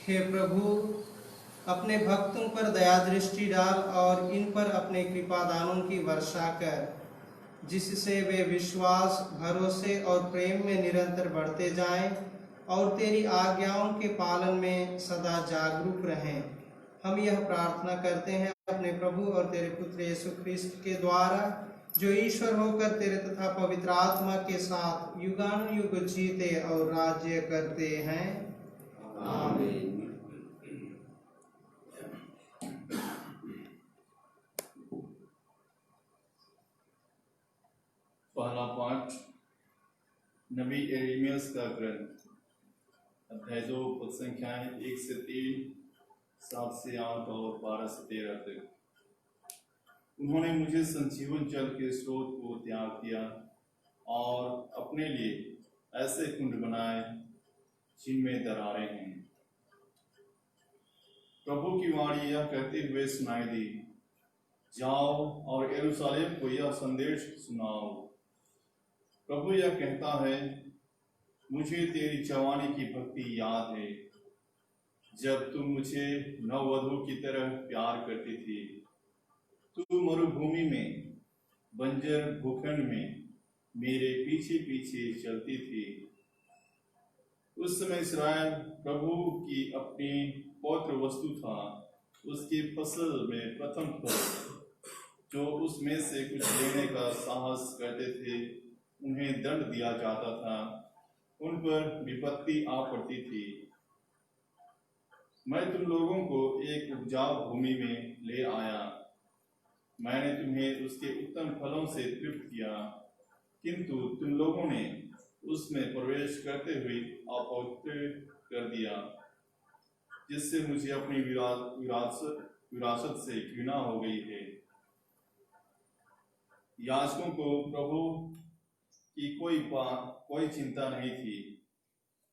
हे प्रभु, अपने भक्तों पर दया दृष्टि डाल और इन पर अपने कृपा दानों की वर्षा कर, जिससे वे विश्वास, भरोसे और प्रेम में निरंतर बढ़ते जाएं और तेरी आज्ञाओं के पालन में सदा जागरूक रहें। हम यह प्रार्थना करते हैं अपने प्रभु और तेरे पुत्र यीशु ख्रिस्त के द्वारा, जो ईश्वर होकर तेरे तथा पवित्र आत्मा के साथ युगानुयुग जीते और राज्य करते हैं। आमीन। पहला पाठ नबी यिर्मयाह का ग्रंथ, अध्याय 2, पद संख्याएं 1 से 3, 7 से 8 और 12 से 13 तक। उन्होंने मुझे संजीवन जल के स्रोत को त्याग दिया और अपने लिए ऐसे कुंड बनाए जिनमें दरारें हैं। प्रभु की वाणी यह कहते हुए सुनाई दी, जाओ और यरूशलेम को यह संदेश सुनाओ। प्रभु यह कहता है, मुझे तेरी जवानी की भक्ति याद है, जब तुम मुझे नववधू की तरह प्यार करती थी। तू मरुभूमि में, बंजर भूखंड में मेरे पीछे पीछे चलती थी। उस समय इस्राएल प्रभु की अपनी पौत्र वस्तु था। उसकी फसल में प्रथम फल, जो उसमें से कुछ लेने का साहस करते थे, उन्हें दंड दिया जाता था, उन पर विपत्ति आ पड़ती थी। मैं तुम लोगों को एक उपजाऊ भूमि में ले आया। मैंने तुम्हें उसके उत्तम फलों से तृप्त किया, किंतु तुम लोगों ने उसमें प्रवेश करते हुए अपवित्र कर दिया, जिससे मुझे अपनी विरासत से घृणा हो गई है। याजकों को प्रभु की कोई चिंता नहीं थी।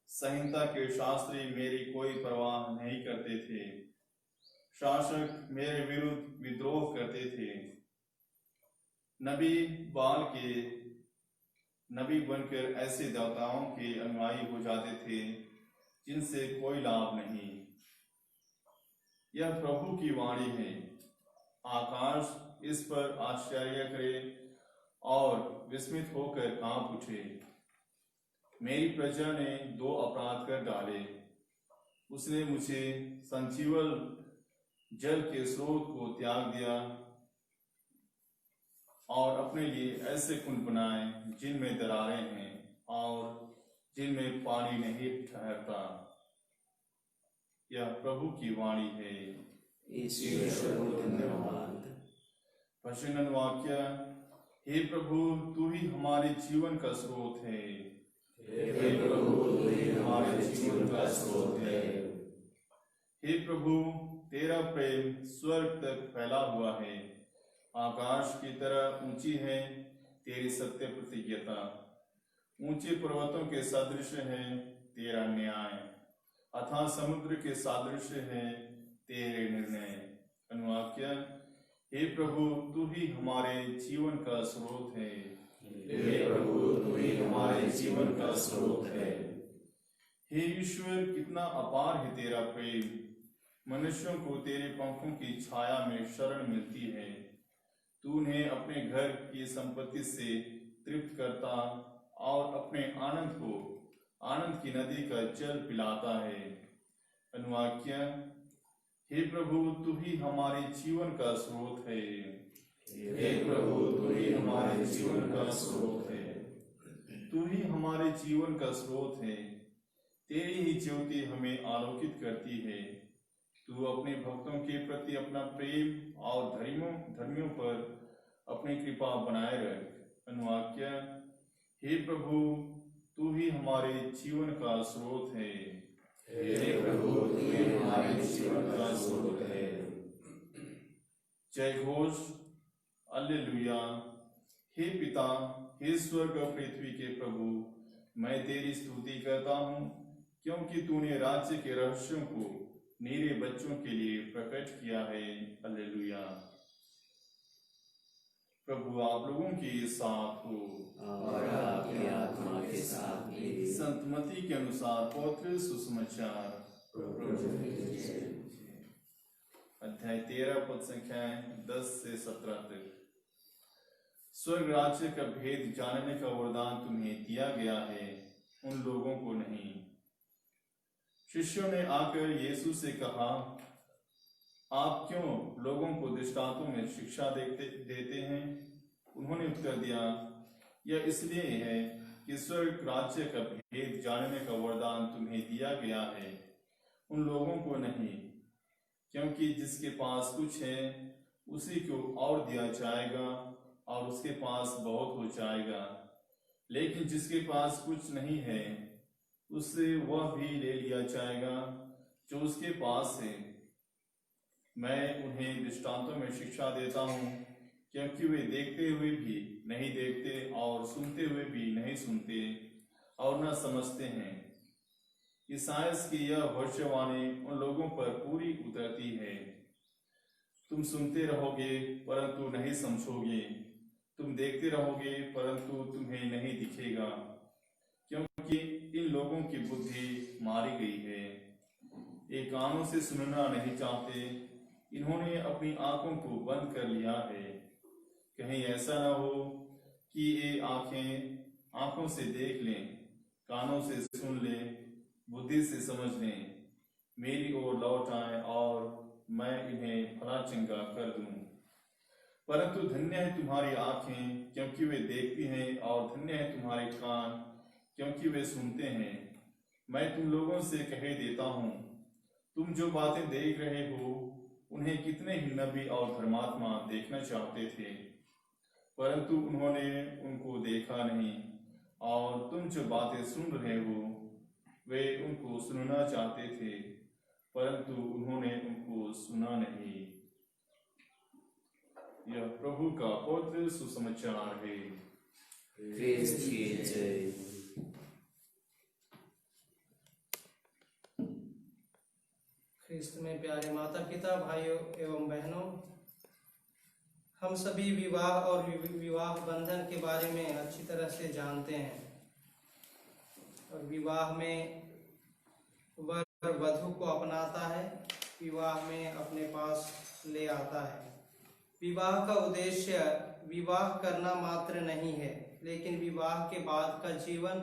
संहिता के शास्त्री मेरी कोई परवाह नहीं करते थे। शासक मेरे विरुद्ध विद्रोह करते थे। नबी बाल के नबी बनकर ऐसे देवताओं के अनुयायी हो जाते थे जिनसे कोई लाभ नहीं। यह प्रभु की वाणी है। आकाश इस पर आश्चर्य करे और विस्मित होकर कांप उठे। मेरी प्रजा ने 2 अपराध कर डाले। उसने मुझे संजीवन जल के स्रोत को त्याग दिया और अपने लिए ऐसे कुंड बनाए जिनमें दरारें हैं और जिनमें पानी नहीं ठहरता। यह प्रभु की वाणी है। ईश्वर को धन्यवाद। वचन वाक्य, हे प्रभु, तू ही हमारे जीवन का स्रोत है। हे प्रभु, तू ही हमारे जीवन का स्रोत है। हे प्रभु, तेरा प्रेम स्वर्ग तक फैला हुआ है। आकाश की तरह ऊंची है तेरी सत्य प्रतिज्ञता। ऊंचे पर्वतों के सदृश है तेरा न्याय, अथाह समुद्र के सदृश है तेरे निर्णय। अनुवाक्य, हे प्रभु, तू ही हमारे जीवन का स्रोत है। हे प्रभु, तू ही हमारे जीवन का स्रोत है। हे ईश्वर, कितना अपार है तेरा प्रेम। मनुष्यों को तेरे पंखों की छाया में शरण मिलती है। तू उन्हें अपने घर की संपत्ति से तृप्त करता और अपने आनंद को आनंद की नदी का जल पिलाता है। अनुवाक्य, हे प्रभु, तू ही हमारे जीवन का स्रोत है। हे प्रभु, तू ही हमारे जीवन का स्रोत है। तू ही हमारे जीवन का स्रोत है। तेरी ही ज्योति हमें आलोकित करती है। तू अपने भक्तों के प्रति अपना प्रेम और धर्मियों पर अपनी कृपा बनाए रख। अनुवाक्य। हे प्रभु, तू ही हमारे जीवन का स्रोत है। हे प्रभु, तू ही हमारे जीवन का स्रोत है। जय घोष। हालेलुया। हे पिता, हे स्वर्ग और पृथ्वी के प्रभु, मैं तेरी स्तुति करता हूँ, क्योंकि तूने राज्य के रहस्यों को मेरे बच्चों के लिए प्रकट किया है। हालेलुया। प्रभु आप लोगों के साथ हो और आपकी आत्मा के साथ भी। संत मत्ती के अनुसार पवित्र सुसमाचार। अध्याय 13 पद संख्याएं 10 से 17 तक। स्वर्ग राज्य का भेद जानने का वरदान तुम्हें दिया गया है, उन लोगों को नहीं। शिष्यों ने आकर यीशु से कहा, आप क्यों लोगों को दृष्टांतों में शिक्षा देते हैं? उन्होंने उत्तर दिया, यह इसलिए है कि स्वर्ग राज्य का भेद जानने का वरदान तुम्हें दिया गया है, उन लोगों को नहीं। क्योंकि जिसके पास कुछ है उसी को और दिया जाएगा और उसके पास बहुत हो जाएगा, लेकिन जिसके पास कुछ नहीं है उससे वह भी ले लिया जाएगा जो उसके पास है। मैं उन्हें दृष्टांतों में शिक्षा देता हूँ, क्योंकि वे देखते हुए भी नहीं देखते और सुनते हुए भी नहीं सुनते और न समझते हैं। ईसायास की यह भविष्यवाणी उन लोगों पर पूरी उतरती है। तुम सुनते रहोगे परंतु नहीं समझोगे, तुम देखते रहोगे परंतु तुम्हें नहीं दिखेगा, क्योंकि इन लोगों की बुद्धि मारी गई है। ये कानों से सुनना नहीं चाहते, इन्होंने अपनी आंखों को बंद कर लिया है। कहीं ऐसा न हो कि ये आंखों से देख लें, कानों से सुन लें, बुद्धि से समझ लें, मेरी ओर लौट आए और मैं इन्हें भला चंगा कर दूं। परंतु धन्य है तुम्हारी आंखें, क्योंकि वे देखती हैं, और धन्य है तुम्हारे कान, क्योंकि वे सुनते हैं। मैं तुम लोगों से कह देता हूँ, तुम जो बातें देख रहे हो उन्हें कितने ही नबी और धर्मात्मा देखना चाहते थे, परंतु उन्होंने उनको देखा नहीं। और तुम जो बातें सुन रहे हो वे उनको सुनना चाहते थे, परंतु उन्होंने उनको सुना नहीं। यह प्रभु का पवित्र सुसमाचार है। ख्रिस्त की जय। ख्रिस्त में प्यारे माता पिता, भाइयों एवं बहनों, हम सभी विवाह और विवाह बंधन के बारे में अच्छी तरह से जानते हैं। और विवाह में वर वधू को अपनाता है, विवाह में अपने पास ले आता है। विवाह का उद्देश्य विवाह करना मात्र नहीं है, लेकिन विवाह के बाद का जीवन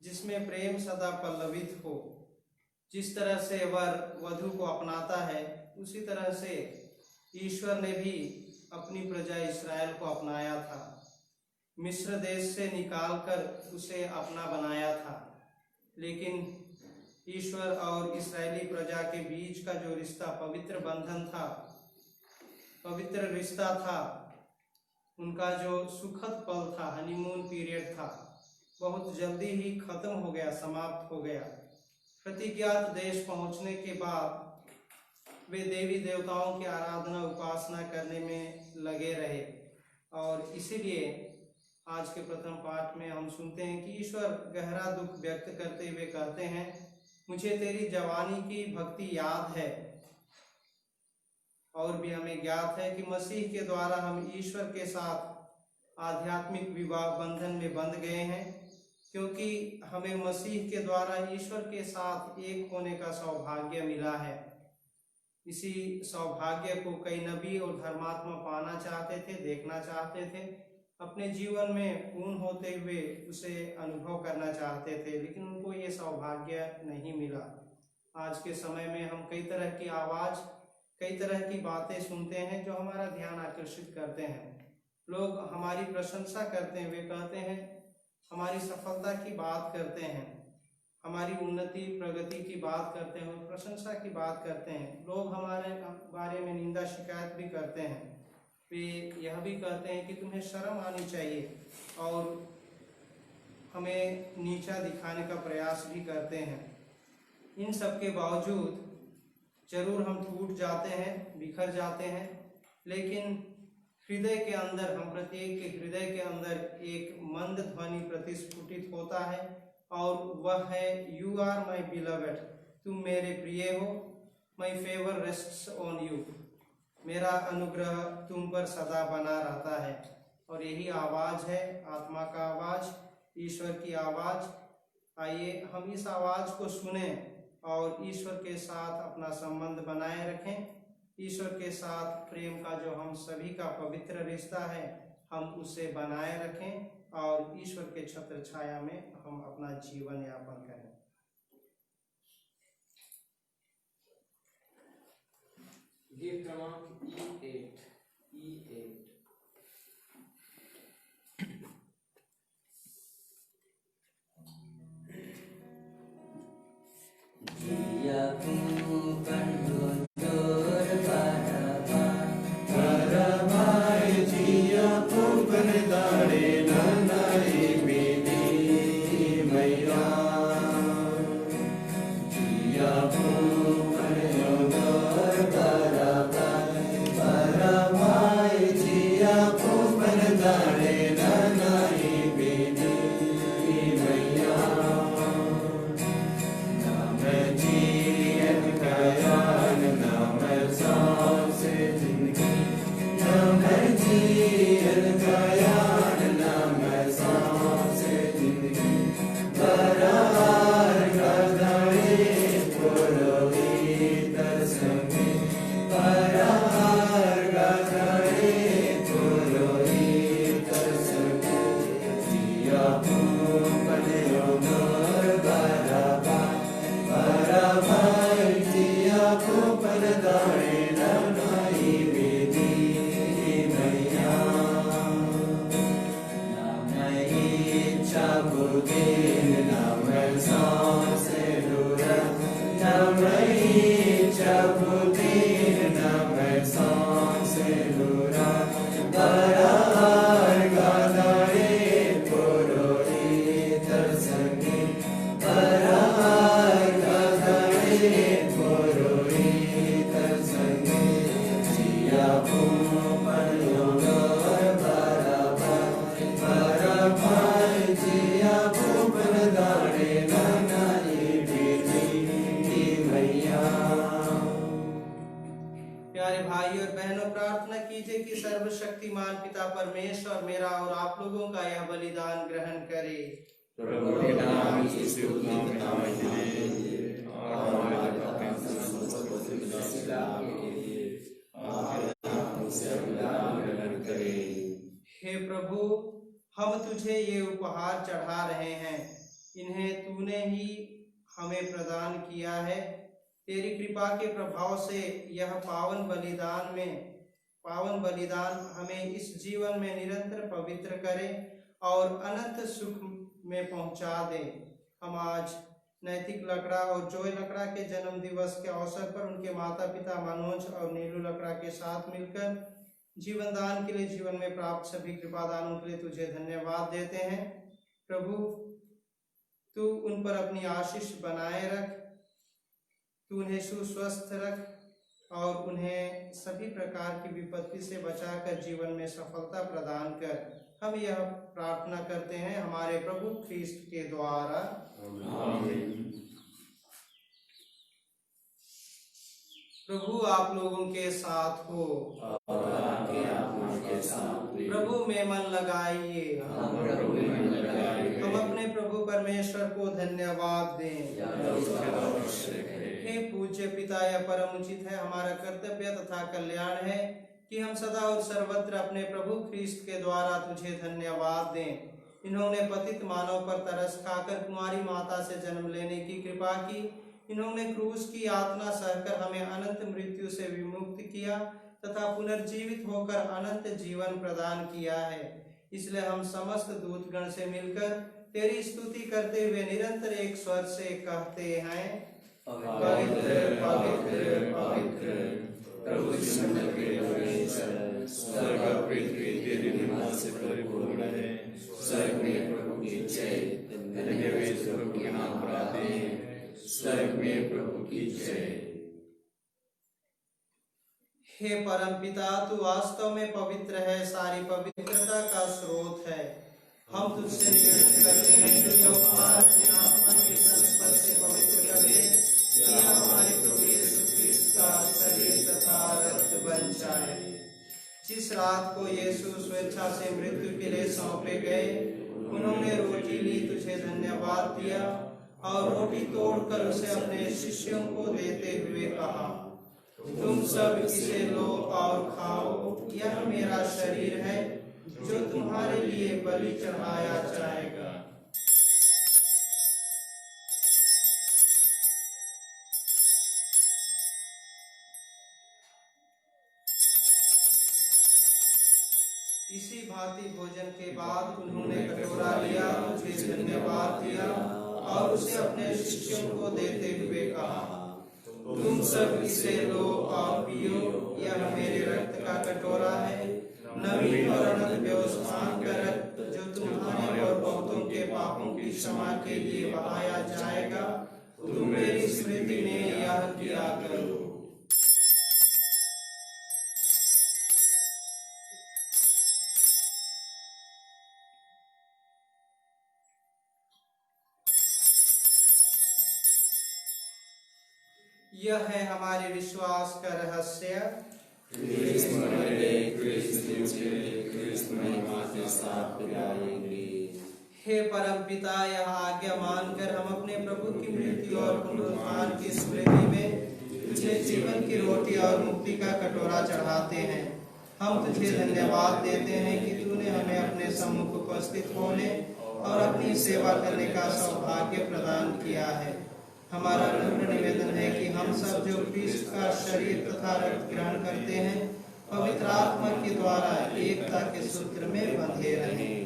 जिसमें प्रेम सदा पल्लवित हो। जिस तरह से वर वधू को अपनाता है, उसी तरह से ईश्वर ने भी अपनी प्रजा इस्राएल को अपनाया था। मिस्र देश से निकालकर उसे अपना बनाया था, लेकिन ईश्वर और इस्राएली प्रजा के बीच का जो रिश्ता, पवित्र बंधन था, पवित्र रिश्ता था, उनका जो सुखद पल था, हनीमून पीरियड था, बहुत जल्दी ही खत्म हो गया, समाप्त हो गया। प्रतिज्ञात देश पहुंचने के बाद वे देवी देवताओं की आराधना उपासना करने में लगे रहे। और इसीलिए आज के प्रथम पाठ में हम सुनते हैं कि ईश्वर गहरा दुख व्यक्त करते हुए कहते हैं, मुझे तेरी जवानी की भक्ति याद है। और भी हमें ज्ञात है कि मसीह के द्वारा हम ईश्वर के साथ आध्यात्मिक विवाह बंधन में बंध गए हैं, क्योंकि हमें मसीह के द्वारा ईश्वर के साथ एक होने का सौभाग्य मिला है। इसी सौभाग्य को कई नबी और धर्मात्मा पाना चाहते थे, देखना चाहते थे, अपने जीवन में पूर्ण होते हुए उसे अनुभव करना चाहते थे, लेकिन उनको ये सौभाग्य नहीं मिला। आज के समय में हम कई तरह की आवाज़, कई तरह की बातें सुनते हैं जो हमारा ध्यान आकर्षित करते हैं। लोग हमारी प्रशंसा करते हैं, वे कहते हैं, हमारी सफलता की बात करते हैं, हमारी उन्नति प्रगति की बात करते हैं और प्रशंसा की बात करते हैं। लोग हमारे बारे में निंदा शिकायत भी करते हैं। वे यह भी कहते हैं कि तुम्हें शर्म आनी चाहिए और हमें नीचा दिखाने का प्रयास भी करते हैं। इन सब के बावजूद जरूर हम टूट जाते हैं, बिखर जाते हैं, लेकिन हृदय के अंदर, हम प्रत्येक के हृदय के अंदर एक मंद ध्वनि प्रतिस्फुटित होता है और वह है, यू आर माई बिलवेड, तुम मेरे प्रिय हो, my favour rests on you, मेरा अनुग्रह तुम पर सदा बना रहता है। और यही आवाज है, आत्मा का आवाज, ईश्वर की आवाज। आइए हम इस आवाज को सुने और ईश्वर के साथ अपना संबंध बनाए रखें। ईश्वर के साथ प्रेम का जो हम सभी का पवित्र रिश्ता है, हम उसे बनाए रखें और ईश्वर के छत्र छाया में हम अपना जीवन यापन करें। गीत क्रमांक E8 प्यारे भाई और बहनों, प्रार्थना कीजिए कि सर्वशक्तिमान पिता परमेश्वर मेरा और आप लोगों का यह बलिदान ग्रहण करे। प्रभु के नाम की स्तुति नाम के लिए और हमारे पापों के लिए आप से बलिदान ग्रहण करें। हे प्रभु, हम तुझे ये उपहार चढ़ा रहे हैं, इन्हें तूने ही हमें प्रदान किया है। तेरी कृपा के प्रभाव से यह पावन बलिदान हमें इस जीवन में निरंतर पवित्र करे और अनंत सुख में पहुंचा दे। हम आज नैतिक लकड़ा और जॉय लकड़ा के जन्म दिवस के अवसर पर उनके माता पिता मनोज और नीलू लकड़ा के साथ मिलकर जीवन दान के लिए, जीवन में प्राप्त सभी कृपादानों के लिए तुझे धन्यवाद देते हैं। प्रभु, तू उन पर अपनी आशीष बनाए रख, तू उन्हें सुस्वस्थ रख और उन्हें सभी प्रकार की विपत्ति से बचाकर जीवन में सफलता प्रदान कर। हम यह प्रार्थना करते हैं हमारे प्रभु ख्रीस्त के द्वारा। आमीन। प्रभु आप लोगों के साथ हो और आपके आत्मा के साथ भी। प्रभु में मन लगाइए। हम प्रभु में लगाए हम अपने प्रभु परमेश्वर को धन्यवाद दें। हे पूज्य पिता, यह परम उचित है, हमारा कर्तव्य तथा कल्याण है कि हम सदा और सर्वत्र अपने प्रभु ख्रीस्त के द्वारा तुझे धन्यवाद दें। इन्होंने पतित मानव पर तरस खाकर कुंवारी माता से जन्म लेने की कृपा की। इन्होंने क्रूस की यातना सहकर हमें अनंत मृत्यु से विमुक्त किया तथा पुनर्जीवित होकर अनंत जीवन प्रदान किया है। इसलिए हम समस्त दूतगण से मिलकर तेरी स्तुति करते हुए निरंतर एक स्वर से कहते हैं, पवित्र पवित्र पवित्र प्रभु इस्राएल के परमेश्वर, स्वर्ग और पृथ्वी तेरी महिमा से परिपूर्ण है। स्वर्ग में प्रभु की जय, धन्य वे जो प्रभु के नाम पर आते हैं। स्वर्ग में प्रभु की जय। हे परमपिता, तू वास्तव में पवित्र है, सारी पवित्रता का स्रोत है। हम तुझसे निवेदन करते हैं, जो अपने आत्मा के संस्पर्श से पवित्र कर दे, कि हमारे प्रभु यीशु ख्रिस्त का शरीर तथा रक्त बन जाए। जिस रात को यीशु स्वेच्छा से मृत्यु के लिए सौंपे गए, उन्होंने रोटी ली, तुझे धन्यवाद दिया और रोटी तोड़कर उसे अपने शिष्यों को देते हुए कहा, तुम सब इसे लो और खाओ, यह मेरा शरीर है जो तुम्हारे लिए बलि चढ़ाया जाएगा। इसी भांति भोजन के बाद उन्होंने कटोरा लिया, तुझे धन्यवाद दिया और उसे अपने शिष्यों को देते हुए कहा, तुम सब इसे लो और पियो, यह मेरे रक्त का कटोरा है, नवीन और अनंत व्यवस्थान का रक्त, जो तुम्हारे और बहुतों के पापों की क्षमा के लिए बहाया जाएगा। तुम मेरी स्मृति में यह किया करो। यह है हमारे विश्वास का रहस्य। क्रिस्त मरे, क्रिस्त जीवे, क्रिस्त महिमा के साथ फिराएंगे। हे परमपिता, यह आज्ञा मानकर हम अपने प्रभु की मृत्यु और पुनरुत्थान की स्मृति में तुझे जीवन की रोटी और मुक्ति का कटोरा चढ़ाते हैं। हम तुझे धन्यवाद देते हैं कि तूने हमें अपने सम्मुख उपस्थित होने और अपनी सेवा करने का सौभाग्य प्रदान किया है। हमारा नम्र निवेदन है कि हम सब जो क्रिस्त का शरीर तथा रक्त ग्रहण करते हैं, पवित्र आत्मा के द्वारा एकता के सूत्र में बंधे रहें।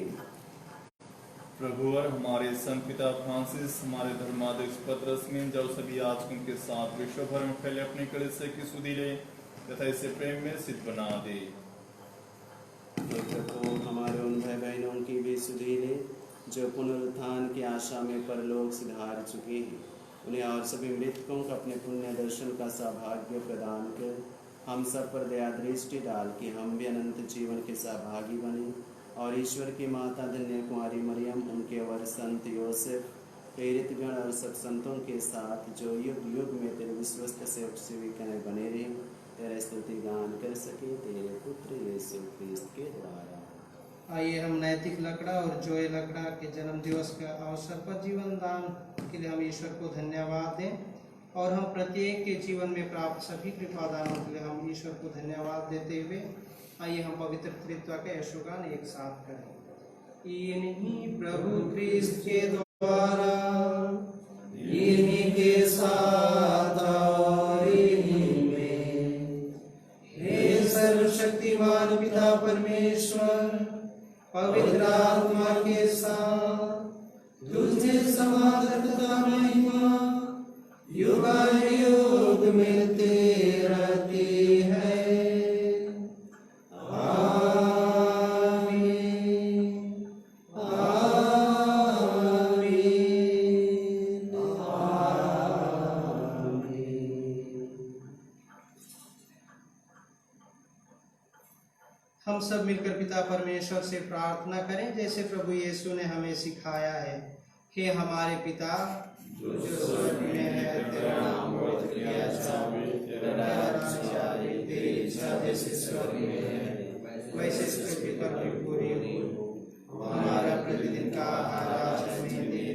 प्रभु और हमारे संत पिता फ्रांसिस, हमारे धर्माध्यक्ष पतरस में जब सभी याजकों के साथ विश्व भर में फैले अपने कलीसिया की सुधि ले तथा इसे प्रेम में सिद्ध बना दे। प्रभु हमारे उन भाई बहनों की भी सुधि ले जो पुनरुत्थान की आशा में परलोक सिधार चुके हैं। उन्हें और सभी मृतकों को अपने पुण्य दर्शन का सौभाग्य प्रदान कर हम सब पर दया दृष्टि डाल कि हम भी अनंत जीवन के सहभागी बने और ईश्वर की माता धन्य कुमारी मरियम, उनके वर संत योसेफ, प्रेरित गण और सब संतों के साथ जो युग युग में तेरे विश्वस्त सेवक सेविका बने रहे, तेरा स्तुति गान कर सके तेरे पुत्र यीशु ख्रिस्त के द्वारा। आइए हम नैतिक लकड़ा और जोए लकड़ा के जन्म दिवस के अवसर पर जीवन दान के लिए हम ईश्वर को धन्यवाद दें और हम प्रत्येक के जीवन में प्राप्त सभी कृपादानों के लिए हम ईश्वर को धन्यवाद देते हुए आइए हम पवित्र त्रित्व के यशोगान एक साथ करें। इन्हीं प्रभु ख्रिस्त के द्वारा, इन्हीं के साथ और इन्हीं में, हे सर्वशक्तिमान पिता परमेश्वर, पवित्र आत्मा के साथ तुझे समादर तथा महिमा युगायुग मिलते रहती है। आमीन, आमीन, आमीन। हम सब मिलकर पिता परमेश्वर से प्रार्थना करें जैसे प्रभु यीशु ने हमें सिखाया है। हे हमारे पिता जो स्वर्ग में है, तेरा नाम पवित्र किया जाए, तेरा राज्य आए, तेरी इच्छा जैसे स्वर्ग में है वैसे पृथ्वी पर भी पूरी हो। हमारा प्रतिदिन का आहार आज हमें दे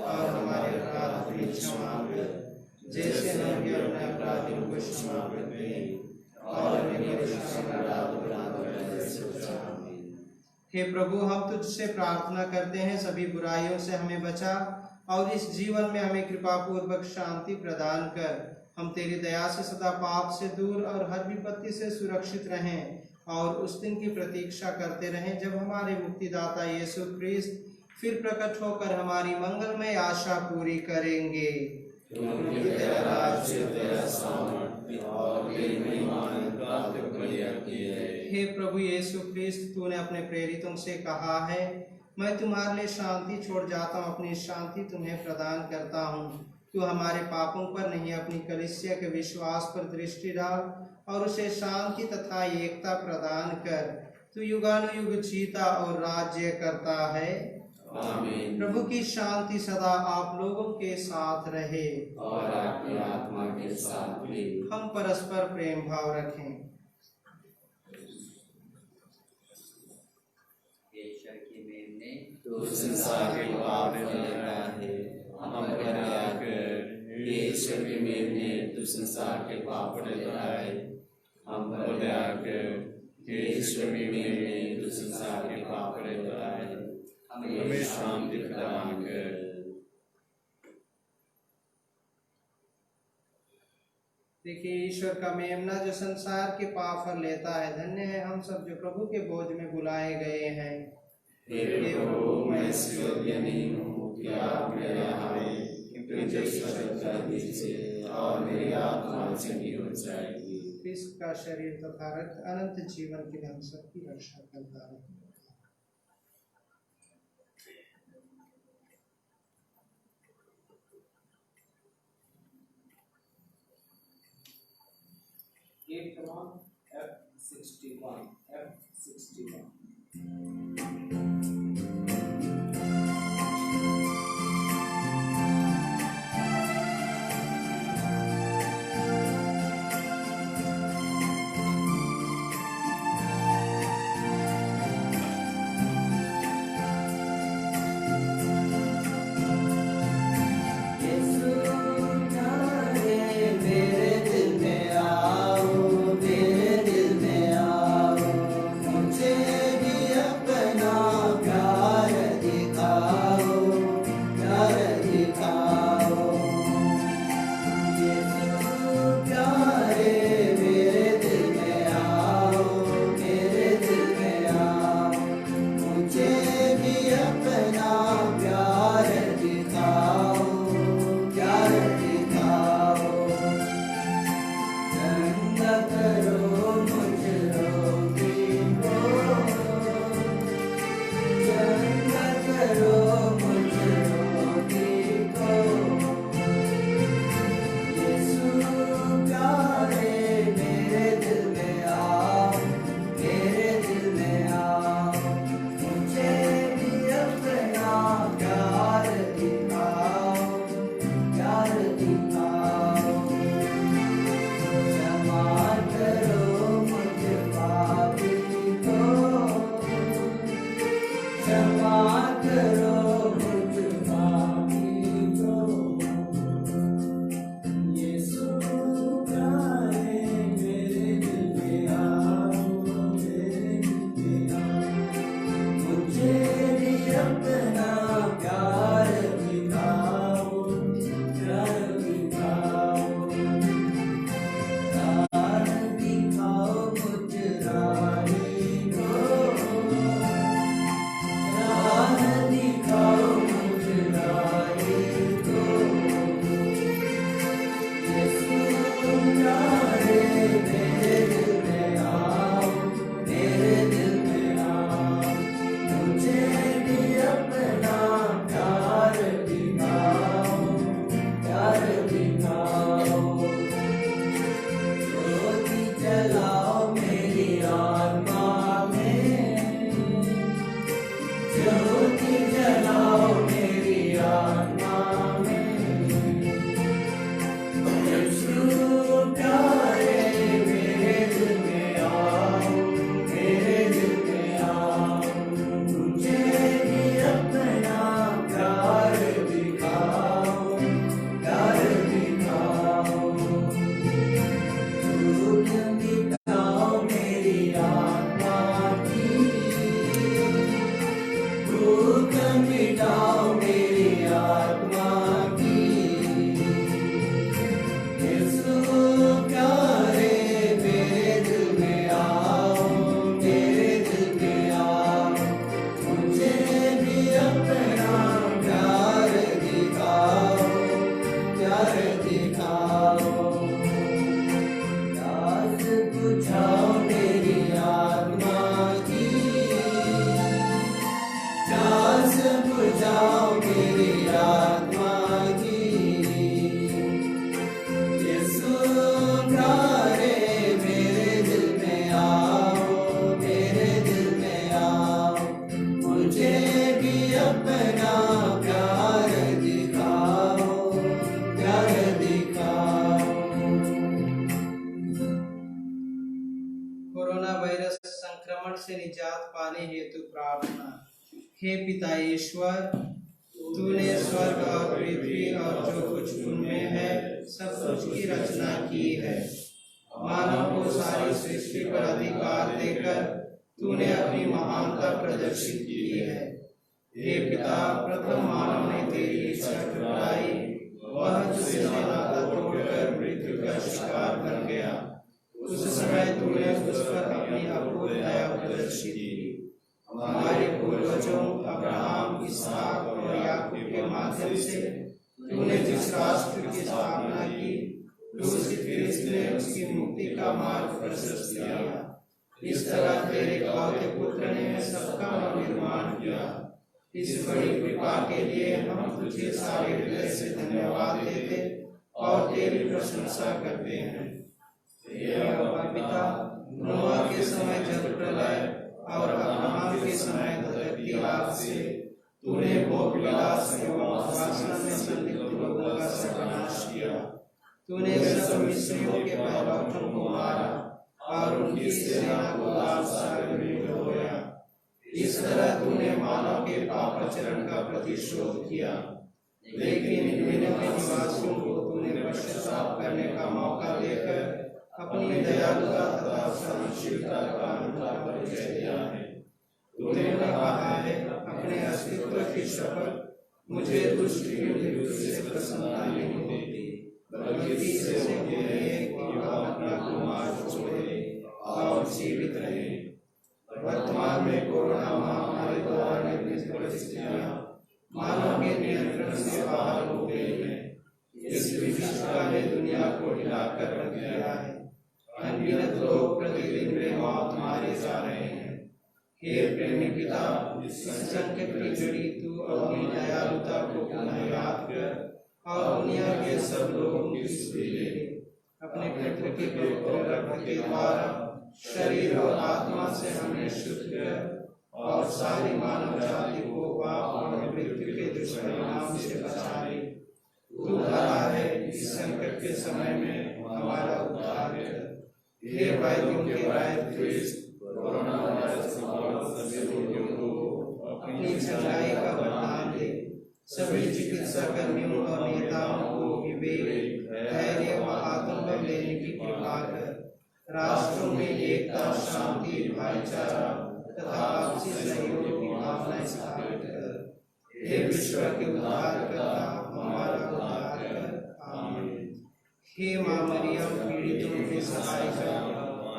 और हमारे अपराध भी क्षमा कर जैसे हम भी अपने अपराधियों को क्षमा करते हैं और हमें परीक्षा में न डाल। हे प्रभु, हम तुझसे प्रार्थना करते हैं सभी बुराइयों से हमें बचा और इस जीवन में हमें कृपा पूर्वक शांति प्रदान कर हम तेरी दया से सदा पाप से दूर और हर विपत्ति से सुरक्षित रहें और उस दिन की प्रतीक्षा करते रहें जब हमारे मुक्तिदाता यीशु ख्रिस्त फिर प्रकट होकर हमारी मंगलमय आशा पूरी करेंगे। क्योंकि तेरा राज्य, तेरा सामर्थ और तेरी महिमा प्राप्त बलिया की है। हे प्रभु यीशु ख्रिस्त, तूने अपने प्रेरितों से कहा है, मैं तुम्हारे लिए शांति छोड़ जाता हूँ, अपनी शांति तुम्हें प्रदान करता हूँ। तू हमारे पापों पर नहीं, अपनी कलीसिया के विश्वास पर दृष्टि डाल और उसे शांति तथा एकता प्रदान कर। तू युगानुयुग जीता और राज्य करता है। आमीन। प्रभु की शांति सदा आप लोगों के साथ रहे और आपकी आत्मा के साथ भी। हम परस्पर प्रेम भाव रखें। ईश्वर की मेमने तू संसार के पाप धोया है, हम पर दया कर। ईश्वर की मेमने तू संसार के पाप धोया है, हम पर दया कर। ईश्वर की मेमने तू संसार के पाप धोया है, हमें शांति प्रदान कर। देखिए, ईश्वर का मेमना जो संसार के पाप हर लेता है। धन्य है हम सब जो प्रभु के बोझ में बुलाए गए हैं। हे प्रभु, मैं इस योग्य नहीं हूँ कि आप मेरे यहाँ आए, किंतु जिस शब्द कह दीजिए और मेरी आत्मा चंगी हो जाएगी। क्रिस्त का शरीर तथा रक्त अनंत जीवन के लिए हम सबकी रक्षा करता है। F61 F61 मेरे दिल में आओ, मेरे दिल में आओ। कोरोना वायरस संक्रमण से निजात पाने हेतु प्रार्थना। हे पिता ईश्वर, तूने स्वर्ग और पृथ्वी और जो कुछ उनमें है सब कुछ की रचना की है। मानव को सारी सृष्टि पर अधिकार देकर तूने अपनी महानता प्रदर्शित की है। हे पिता, प्रथम मानव ने तेरी इच्छा ठुकराई, वह तुझसे नाता तोड़कर मृत्यु का शिकार बन गया। उस समय तूने उस पर अपनी अपूर्व दया प्रदर्शित की। हमारे पूर्वजों अब्राहम, इसहाक और याकूब के माध्यम से तूने जिस राष्ट्र की स्थापना की, क्रूसित ख्रिस्त ने उसकी मुक्ति का मार्ग प्रशस्त किया। इस तरह तेरे इकलौते पुत्र ने सबका निर्माण किया। इस बड़ी कृपा के लिए हम तुझे सारे हृदय से धन्यवाद देते और तेरी प्रशंसा करते हैं। हे पिता, नोआ के समय जल प्रलय और अब्राहम के समय धरती आग से तूने भोग विलास एवं वासना में संलिप्त लोगों का सर्वनाश किया। तूने सब मिस्रियों के पैलौठों को मारा और उनकी सेना को लाल सागर में डुबोया। इस तरह तूने मानव के पापाचरण का प्रतिशोध किया। लेकिन निनिवे के निवासियों को तूने पश्चाताप करने का मौका देकर अपनी दयालुता तथा सहनशीलता का अनूठा परिचय दिया है। तूने कहा है, अपने अस्तित्व की शपथ, मुझे दुष्ट युद्ध से प्रसन्नता नहीं होती, बल्कि इससे मुझे कि वह अपना कुमार छोड़े और जीवित रहे। वर्तमान में कोरोना महामारी द्वारा निर्मित परिस्थितियां मानव के नियंत्रण से बाहर हो गई हैं। इस विभीषिका ने दुनिया को हिलाकर रख दिया है। अनगिनत लोग प्रतिदिन बेमौत मारे जा रहे हैं। हे प्रेमी पिता, इस संकट की घड़ी तू अपनी दयालुता को पुनः याद कर और दुनिया के सब लोगों की सुधि ले। अपने पुत्र के पवित्र रक्त के द्वारा शरीर और आत्मा से हमें शुद्ध कर और सारी मानव जाति को पाप और मृत्यु के दुष्परिणाम से बचा ले। तू भला है, इस संकट के समय में हमारा उद्धार कर। हे वैद्यों के वैद्य ख्रिस्त, कोरोना वायरस और सभी रोगियों को अपनी चंगाई का वरदान दे। सभी चिकित्सा कर्मियों और नेताओं को विवेक, धैर्य व आत्मबल देने की कृपा कर। राष्ट्रों में एकता, शांति, भाईचारा तथा आपसी सहयोग की भावना स्थापित कर। हे विश्व के उद्धारकर्ता, हमारा उद्धार कर। आमीन। हे मां मरियम, पीड़ितों के सहाय कर,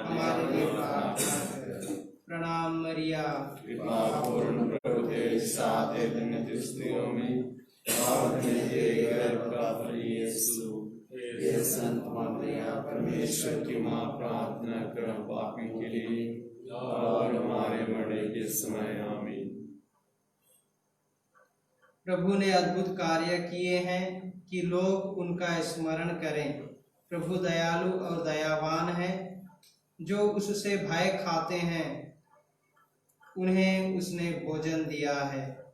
हमारे लिए प्रार्थना कर। प्रणाम मरिया, कृपा पूर्ण प्रभु तेरे साथ है, धन्य तू स्त्रियों में और धन्य तेरे गर्भ का फल यीशु। हे संत मां मरिया, परमेश्वर की मां, प्रार्थना करो पापियों के लिए और हमारे मरने के समय। आमीन। प्रभु ने अद्भुत कार्य किए हैं कि लोग उनका स्मरण करें। प्रभु दयालु और दयावान है। जो उससे भय खाते हैं उन्हें उसने भोजन दिया है।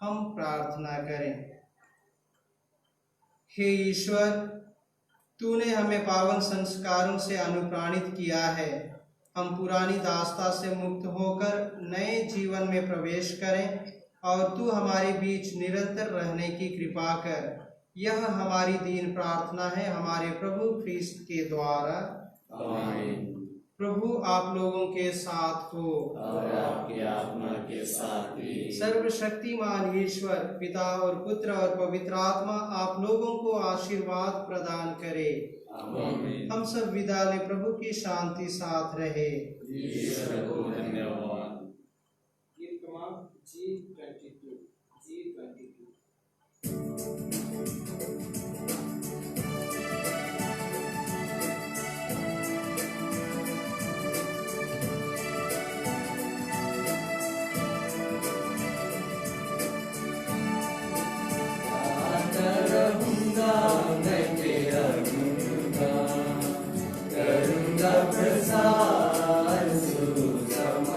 हम प्रार्थना करें। हे ईश्वर, तूने हमें पावन संस्कारों से अनुप्राणित किया है। हम पुरानी दास्ता से मुक्त होकर नए जीवन में प्रवेश करें और तू हमारे बीच निरंतर रहने की कृपा कर। यह हमारी दीन प्रार्थना है हमारे प्रभु ख्रिस्त के द्वारा। आमीन। प्रभु आप लोगों के साथ हो और आपकी आत्मा के साथ भी। सर्वशक्तिमान ईश्वर पिता और पुत्र और पवित्र आत्मा आप लोगों को आशीर्वाद प्रदान करे। आमीन। हम सब विदा लें। प्रभु की शांति साथ रहे। ईश्वर को धन्यवाद। गीत क्रमांक G22 करूँगा मैं तेरा गुणगान, करूँगा प्रसार सुसमाचार।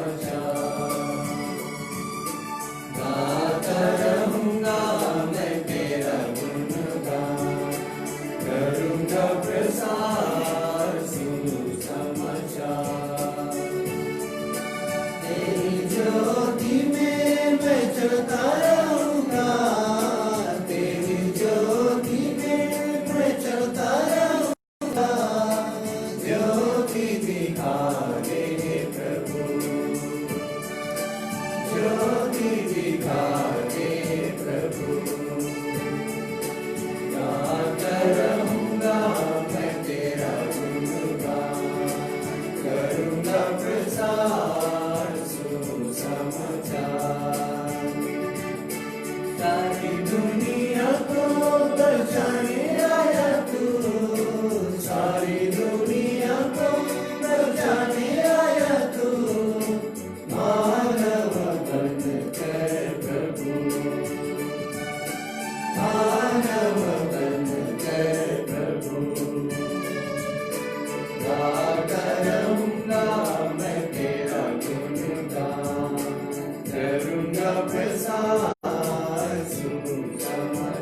गाता रहूँगा मैं तेरा गुणगान, करूँगा प्रसार सुसमाचार। सुसमाचार सुसमाचार सारी दुनिया को बचाने आया तू सारी दुनिया को बचाने आया तू मानव बन कर प्रभु मानव बन कर प्रभु करूँगा मैं तेरा गुणगान करूँगा प्रसार सुसमाचार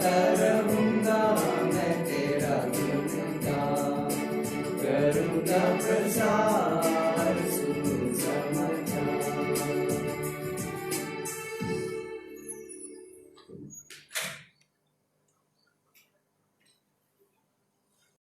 करूँगा मैं तेरा गुणगान करूँगा प्रसार